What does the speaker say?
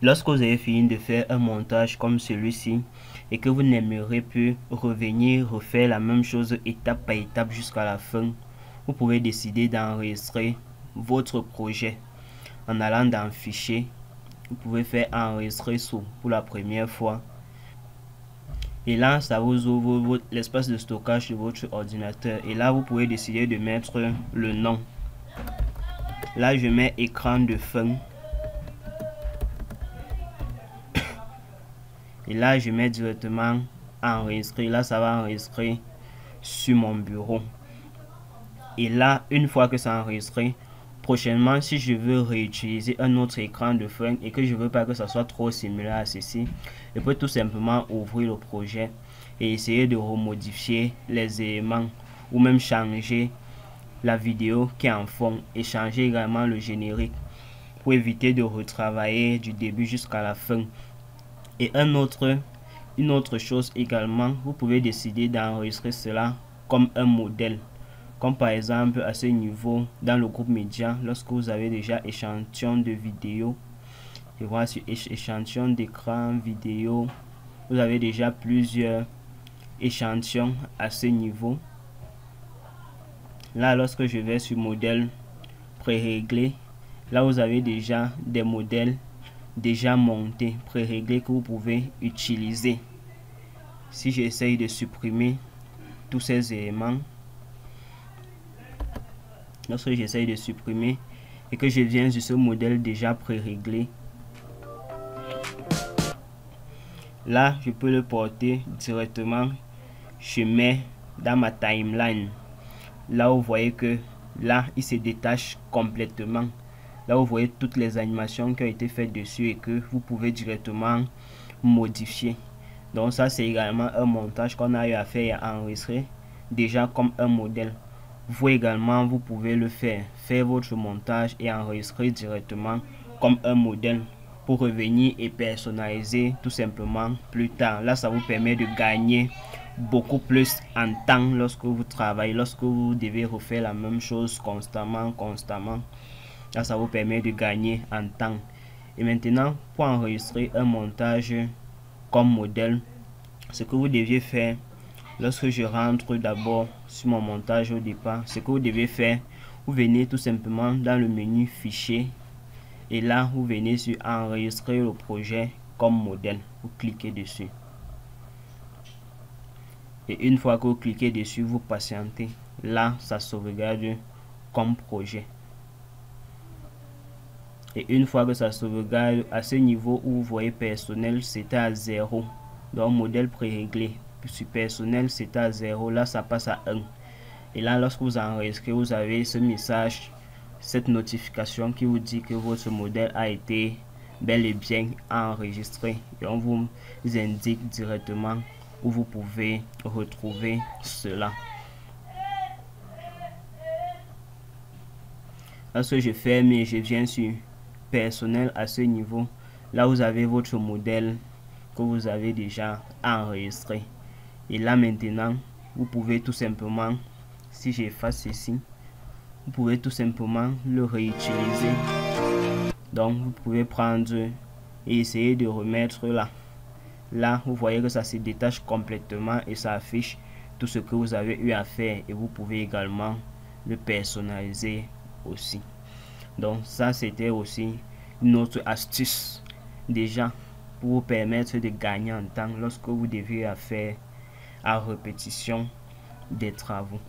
Lorsque vous avez fini de faire un montage comme celui-ci et que vous n'aimerez plus revenir refaire la même chose étape par étape jusqu'à la fin, vous pouvez décider d'enregistrer votre projet en allant dans Fichier. Vous pouvez faire enregistrer sous pour la première fois. Et là, ça vous ouvre l'espace de stockage de votre ordinateur. Et là, vous pouvez décider de mettre le nom. Là, je mets écran de fin. Et là, je mets directement enregistrer. Là, ça va enregistrer sur mon bureau. Et là, une fois que c'est enregistré, prochainement, si je veux réutiliser un autre écran de fin et que je veux pas que ça soit trop similaire à ceci, je peux tout simplement ouvrir le projet et essayer de remodifier les éléments ou même changer la vidéo qui est en fond et changer également le générique pour éviter de retravailler du début jusqu'à la fin. Et une autre chose également, vous pouvez décider d'enregistrer cela comme un modèle. Comme par exemple à ce niveau dans le groupe média, lorsque vous avez déjà échantillon de vidéo, je vois sur échantillon d'écran vidéo, vous avez déjà plusieurs échantillons à ce niveau. Là, lorsque je vais sur modèle pré-réglé, là vous avez déjà des modèles déjà montés, pré-réglés que vous pouvez utiliser. Si j'essaye de supprimer tous ces éléments, lorsque j'essaye de supprimer et que je viens sur ce modèle déjà pré-réglé, là je peux le porter directement, je mets dans ma timeline. Là vous voyez que là il se détache complètement. Là vous voyez toutes les animations qui ont été faites dessus et que vous pouvez directement modifier. Donc ça c'est également un montage qu'on a eu à faire et à enregistrer déjà comme un modèle. Vous également vous pouvez le faire votre montage et enregistrer directement comme un modèle pour revenir et personnaliser tout simplement plus tard. Là ça vous permet de gagner beaucoup plus en temps lorsque vous travaillez, lorsque vous devez refaire la même chose constamment. Là ça vous permet de gagner en temps. Et maintenant, pour enregistrer un montage comme modèle, ce que vous deviez faire lorsque je rentre d'abord sur mon montage au départ, ce que vous devez faire, vous venez tout simplement dans le menu fichier et là vous venez sur enregistrer le projet comme modèle. Vous cliquez dessus et une fois que vous cliquez dessus, vous patientez. Là ça sauvegarde comme projet. Et une fois que ça sauvegarde, à ce niveau où vous voyez personnel, c'était à 0. Donc modèle pré-réglé. Sur personnel, c'était à 0. Là, ça passe à 1. Et là, lorsque vous enregistrez, vous avez ce message, cette notification qui vous dit que votre modèle a été bel et bien enregistré. Et on vous indique directement où vous pouvez retrouver cela. Lorsque je ferme et je viens sur personnel à ce niveau, là vous avez votre modèle que vous avez déjà enregistré. Et là maintenant, vous pouvez tout simplement, si j'efface ceci, vous pouvez tout simplement le réutiliser. Donc vous pouvez prendre et essayer de remettre là. Là, vous voyez que ça se détache complètement et ça affiche tout ce que vous avez eu à faire. Et vous pouvez également le personnaliser aussi. Donc ça c'était aussi une autre astuce déjà pour vous permettre de gagner en temps lorsque vous devez faire à répétition des travaux.